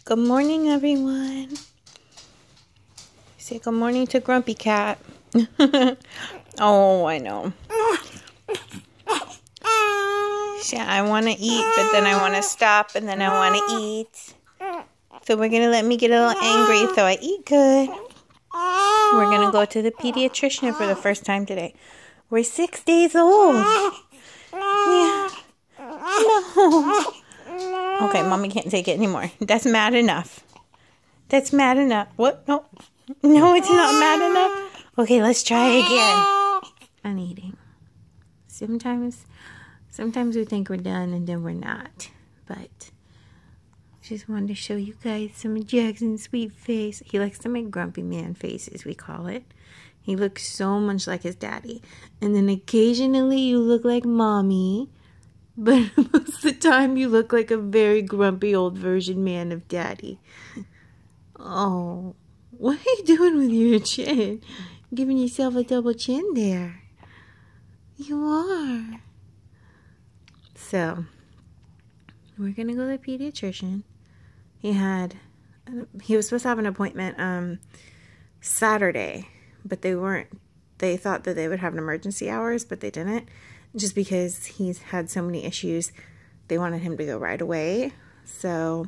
Good morning, everyone. Say good morning to Grumpy Cat. Oh, I know. Yeah, I want to eat, but then I want to stop, and then I want to eat. So we're going to let me get a little angry so I eat good. We're going to go to the pediatrician for the first time today. We're 6 days old. Yeah. No. Okay, Mommy can't take it anymore. That's mad enough. That's mad enough. What? No. No, it's not mad enough. Okay, let's try again. I'm eating. Sometimes we think we're done and then we're not. But just wanted to show you guys some of Jackson's sweet face. He likes to make grumpy man faces, we call it. He looks so much like his daddy. And then occasionally you look like Mommy. But most of the time you look like a very grumpy old version man of Daddy. Oh, what are you doing with your chin? Giving yourself a double chin there. You are. So, we're going to go to the pediatrician. He was supposed to have an appointment Saturday, but they thought that they would have an emergency hours, but they didn't. Just because he's had so many issues, they wanted him to go right away. So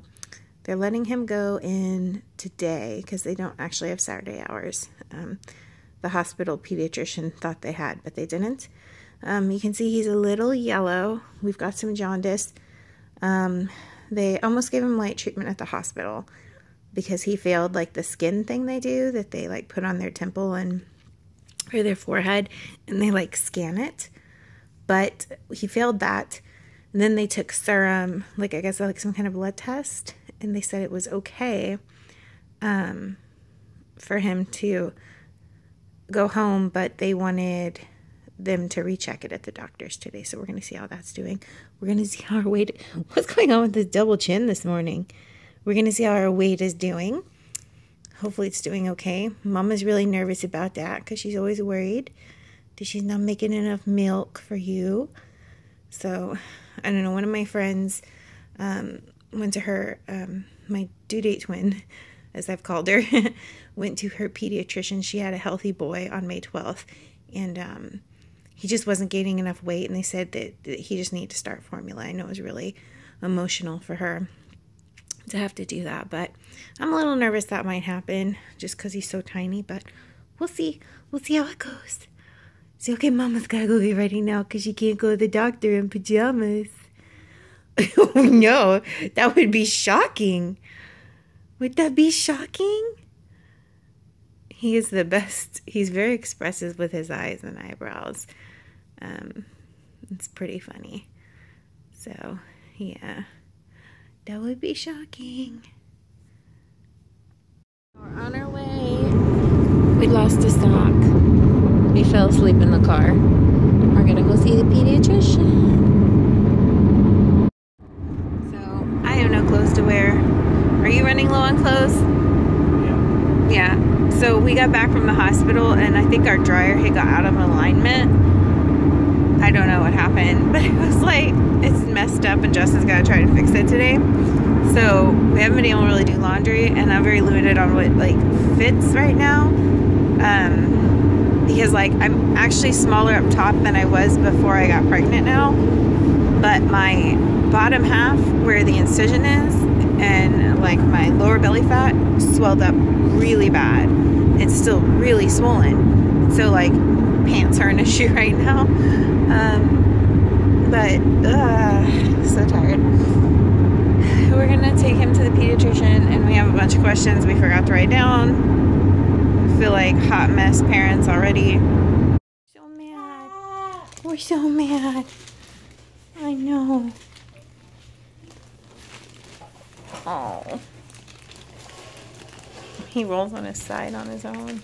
they're letting him go in today because they don't actually have Saturday hours. The hospital pediatrician thought they had, but they didn't. You can see he's a little yellow. We've got some jaundice. They almost gave him light treatment at the hospital because he failed like the skin thing they do that they like put on their temple and or their forehead and they like scan it. But he failed that. And then they took serum, like I guess like some kind of blood test. And they said it was okay for him to go home. But they wanted them to recheck it at the doctor's today. So we're going to see how that's doing. We're going to see how our weight... What's going on with this double chin this morning? We're going to see how our weight is doing. Hopefully it's doing okay. Mama's really nervous about that because she's always worried. She's not making enough milk for you. So, I don't know, one of my friends went to her, my due date twin, as I've called her, went to her pediatrician. She had a healthy boy on May 12th, and he just wasn't gaining enough weight, and they said that he just needed to start formula. I know it was really emotional for her to have to do that, but I'm a little nervous that might happen just because he's so tiny, but we'll see. We'll see how it goes. So, okay, Mama's gotta go get ready now because she can't go to the doctor in pajamas. Oh, no, that would be shocking. Would that be shocking? He is the best. He's very expressive with his eyes and eyebrows. It's pretty funny. So, yeah, that would be shocking. We're on our way. We lost a sock. We fell asleep in the car. We're gonna go see the pediatrician. So, I have no clothes to wear. Are you running low on clothes? Yeah. Yeah. So, we got back from the hospital and I think our dryer had got out of alignment. I don't know what happened, but it was like, it's messed up and Justin's gotta try to fix it today. So, we haven't been able to really do laundry and I'm very limited on what like fits right now. Because like I'm actually smaller up top than I was before I got pregnant now, but my bottom half where the incision is and like my lower belly fat swelled up really bad. It's still really swollen, so like pants are an issue right now. So tired. We're gonna take him to the pediatrician and we have a bunch of questions we forgot to write down. Feel like hot mess parents already. So mad. We're so mad. I know. Oh. He rolls on his side on his own.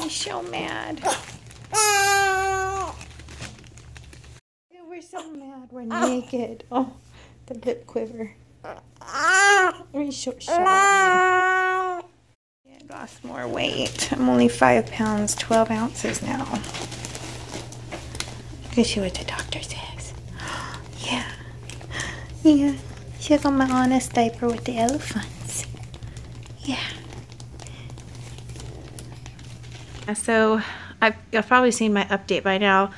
He's so mad. We're so mad. We're naked. Oh, the lip quiver. We're so shy. Lost more weight. I'm only 5 pounds, 12 ounces now. Let's see what the doctor says. Yeah. Yeah. Check on my honest diaper with the elephants. Yeah. So I've probably seen my update by now,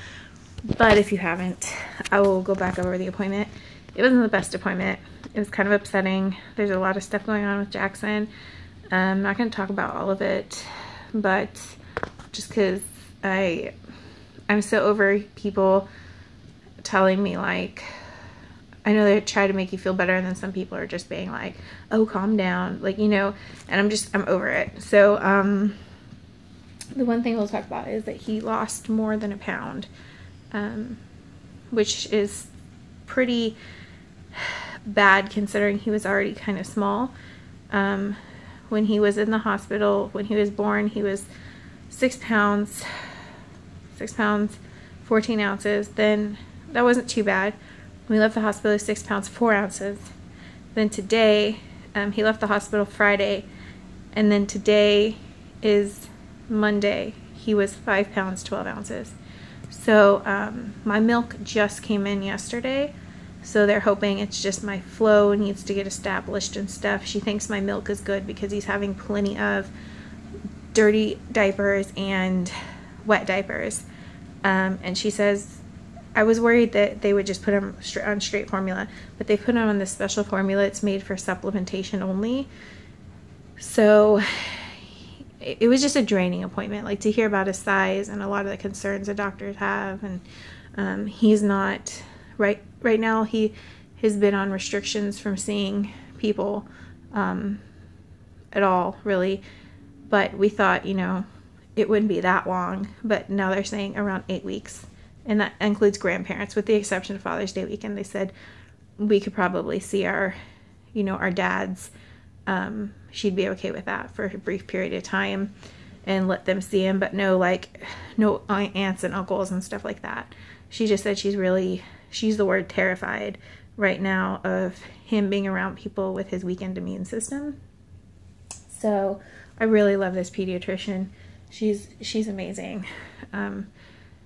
but if you haven't, I will go back over the appointment. It wasn't the best appointment. It was kind of upsetting. There's a lot of stuff going on with Jackson. I'm not going to talk about all of it, but just because I'm so over people telling me, like, I know they try to make you feel better, and then some people are just being like, oh, calm down, like, you know, and I'm over it. So the one thing we'll talk about is that he lost more than a pound, which is pretty bad considering he was already kind of small. When he was in the hospital, when he was born, he was 6 pounds, 14 ounces. Then that wasn't too bad. When we left the hospital, 6 pounds, 4 ounces. Then today, he left the hospital Friday, and then today is Monday. He was 5 pounds, 12 ounces. So my milk just came in yesterday, so they're hoping it's just my flow needs to get established and stuff. She thinks my milk is good because he's having plenty of dirty diapers and wet diapers. And she says, I was worried that they would just put him on straight formula, but they put him on this special formula. It's made for supplementation only. So it was just a draining appointment, like to hear about his size and a lot of the concerns the doctors have. And he's not, right now he has been on restrictions from seeing people at all, really. But we thought, you know, it wouldn't be that long, but now they're saying around 8 weeks. And that includes grandparents, with the exception of Father's Day weekend. They said we could probably see our dads. She'd be okay with that for a brief period of time and let them see him, but no aunts and uncles and stuff like that. She just said she's the word terrified right now of him being around people with his weakened immune system. So I really love this pediatrician. She's amazing.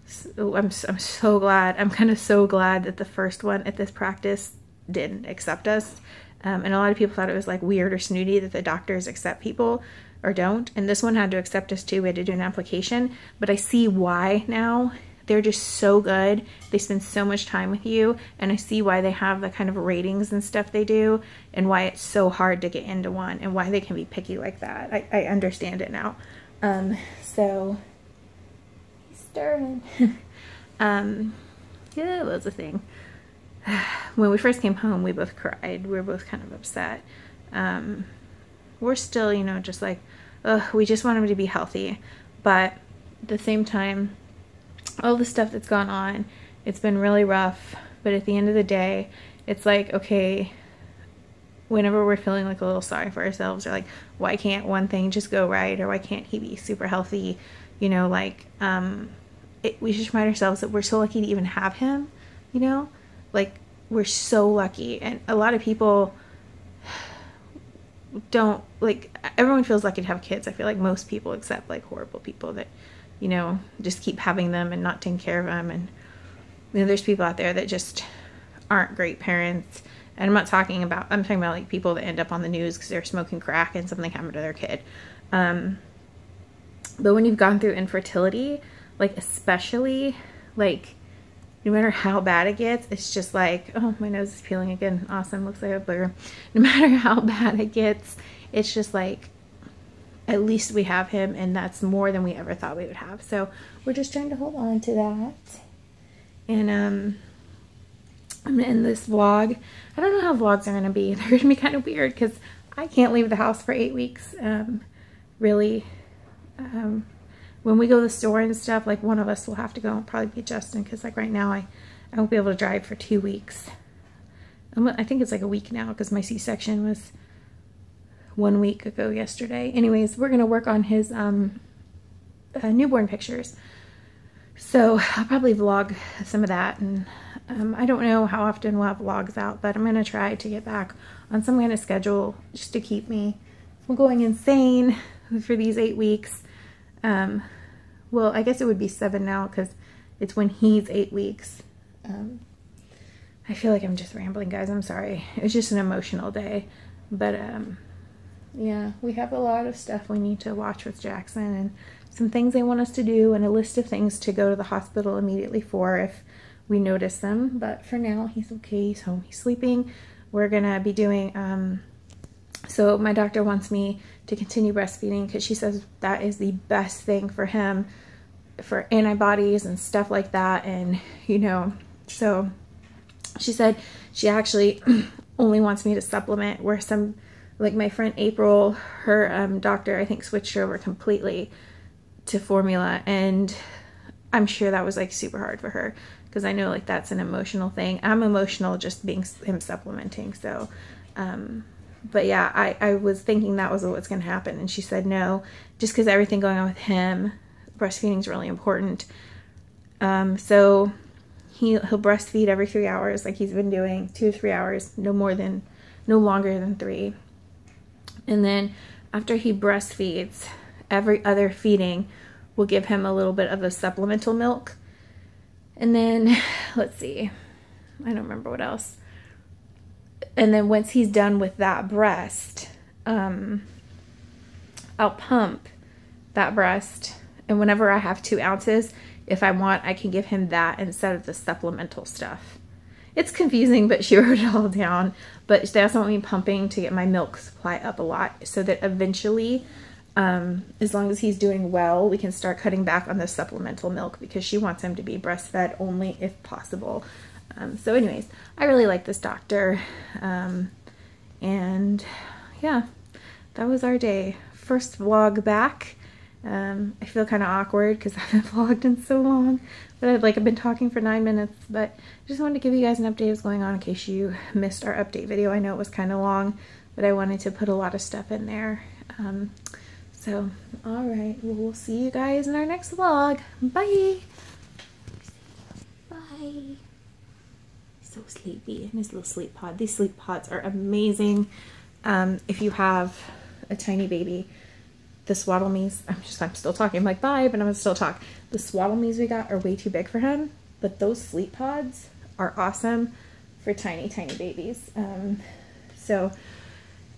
So I'm so glad. I'm kind of so glad that the first one at this practice didn't accept us. And a lot of people thought it was like weird or snooty that the doctors accept people or don't. And this one had to accept us too. We had to do an application. But I see why now. They're just so good. They spend so much time with you. And I see why they have the kind of ratings and stuff they do. And why it's so hard to get into one. And why they can be picky like that. I understand it now. So he's stirring. Yeah, that was a thing. When we first came home, we both cried. We were both kind of upset. We're still, you know, just like, we just want him to be healthy. But at the same time, all the stuff that's gone on, it's been really rough. But at the end of the day, it's like, okay, whenever we're feeling like a little sorry for ourselves, or like, why can't one thing just go right? Or why can't he be super healthy? You know, like, we should remind ourselves that we're so lucky to even have him, you know? Like, we're so lucky. And a lot of people don't, like, everyone feels lucky to have kids. I feel like most people, except like horrible people that, you know, just keep having them and not taking care of them. And, you know, there's people out there that just aren't great parents. And I'm talking about like people that end up on the news because they're smoking crack and something happened to their kid. But when you've gone through infertility, like, especially, like, no matter how bad it gets, it's just like, oh, my nose is peeling again. Awesome. Looks like a booger. No matter how bad it gets, it's just like, at least we have him, and that's more than we ever thought we would have. So we're just trying to hold on to that. And I'm going to end this vlog. I don't know how vlogs are going to be. They're going to be kind of weird because I can't leave the house for 8 weeks. Really. When we go to the store and stuff, like, one of us will have to go. It'll probably be Justin, because, like, right now I won't be able to drive for 2 weeks. I think it's like a week now because my C-section was 1 week ago yesterday. Anyways, we're going to work on his newborn pictures. So I'll probably vlog some of that. And I don't know how often we'll have vlogs out, but I'm going to try to get back on some kind of schedule just to keep me from going insane for these 8 weeks. Well, I guess it would be 7 now because it's when he's 8 weeks. I feel like I'm just rambling, guys. I'm sorry. It was just an emotional day. But, yeah, we have a lot of stuff we need to watch with Jackson and some things they want us to do and a list of things to go to the hospital immediately for if we notice them. But for now, he's okay. He's home. He's sleeping. We're going to be doing, so my doctor wants me to continue breastfeeding because she says that is the best thing for him, for antibodies and stuff like that. And, you know, so she said she actually only wants me to supplement, where some, like my friend April, her doctor, I think, switched over completely to formula. And I'm sure that was like super hard for her because I know like that's an emotional thing. I'm emotional just being him supplementing. So, but yeah, I was thinking that was what's going to happen. And she said, no, just because everything going on with him, breastfeeding is really important. So he'll breastfeed every 3 hours, like he's been doing, 2 to 3 hours, no longer than 3. And then after he breastfeeds, every other feeding will give him a little bit of the supplemental milk. And then, let's see, I don't remember what else. And then once he's done with that breast, I'll pump that breast. And whenever I have 2 ounces, if I want, I can give him that instead of the supplemental stuff. It's confusing, but she wrote it all down. But that's what I mean, pumping to get my milk supply up a lot so that eventually, as long as he's doing well, we can start cutting back on the supplemental milk because she wants him to be breastfed only if possible. So anyways, I really like this doctor. And yeah, that was our day. First vlog back. I feel kind of awkward because I haven't vlogged in so long, but I've been talking for 9 minutes, but I just wanted to give you guys an update of what's going on in case you missed our update video. I know it was kind of long, but I wanted to put a lot of stuff in there. So, all right, well, we'll see you guys in our next vlog. Bye. Bye. So sleepy in his little sleep pod. These sleep pods are amazing. If you have a tiny baby, the Swaddle Me's, I'm still talking, I'm like, bye, but I'm gonna still talk. The Swaddle Me's we got are way too big for him, but those sleep pods are awesome for tiny, tiny babies. So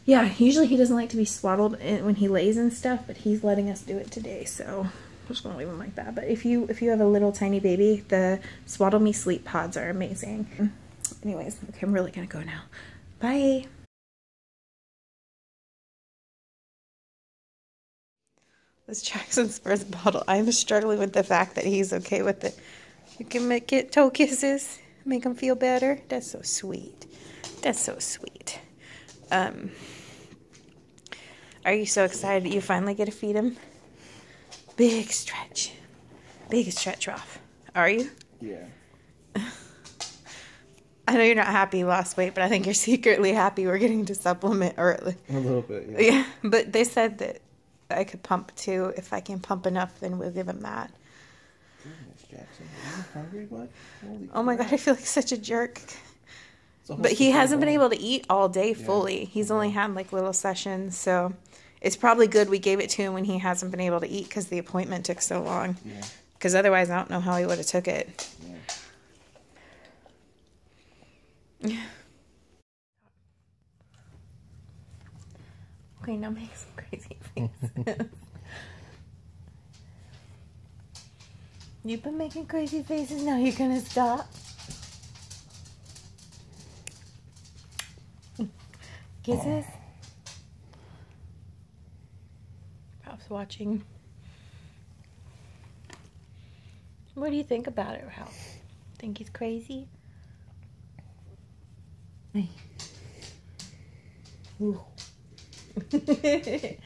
yeah, usually he doesn't like to be swaddled when he lays and stuff, but he's letting us do it today, so I'm just gonna leave him like that. But if you have a little tiny baby, the Swaddle Me sleep pods are amazing. Anyways, okay, I'm really gonna go now. Bye. This Jackson's first bottle. I'm struggling with the fact that he's okay with it. You can get toe kisses, make him feel better. That's so sweet. That's so sweet. Are you so excited that you finally get to feed him? Big stretch. Big stretch, Ralph. Are you? Yeah. I know you're not happy you lost weight, but I think you're secretly happy we're getting to supplement early. A little bit, yeah. Yeah, but they said that I could pump too. If I can pump enough, then we'll give him that. Goodness, Jackson. Are you hungry, bud? Holy Oh my God, I feel like such a jerk. But he hasn't been able to eat all day fully. Yeah. He's only had like little sessions, so it's probably good we gave it to him when he hasn't been able to eat because the appointment took so long. Yeah. Because otherwise, I don't know how he would have took it. Yeah. Okay, now make some crazy faces. You've been making crazy faces, now you're gonna stop? Kisses? Ralph's watching. What do you think about it, Ralph? Think he's crazy? Hey. Ooh.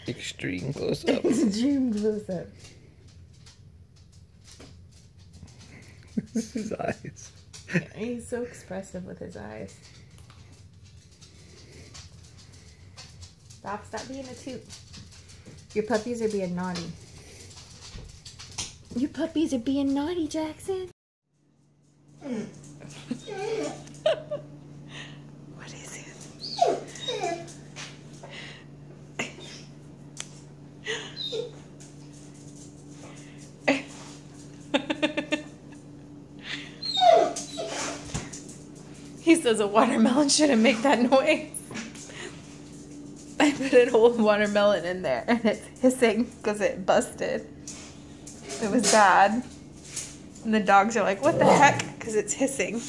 Extreme close up. Extreme close up. His eyes. Yeah, he's so expressive with his eyes. Stop being a toot. Your puppies are being naughty. Your puppies are being naughty, Jackson. What is it? says a watermelon shouldn't make that noise. I put an old watermelon in there and it's hissing because it busted. It was bad. And the dogs are like, what the heck? Because it's hissing.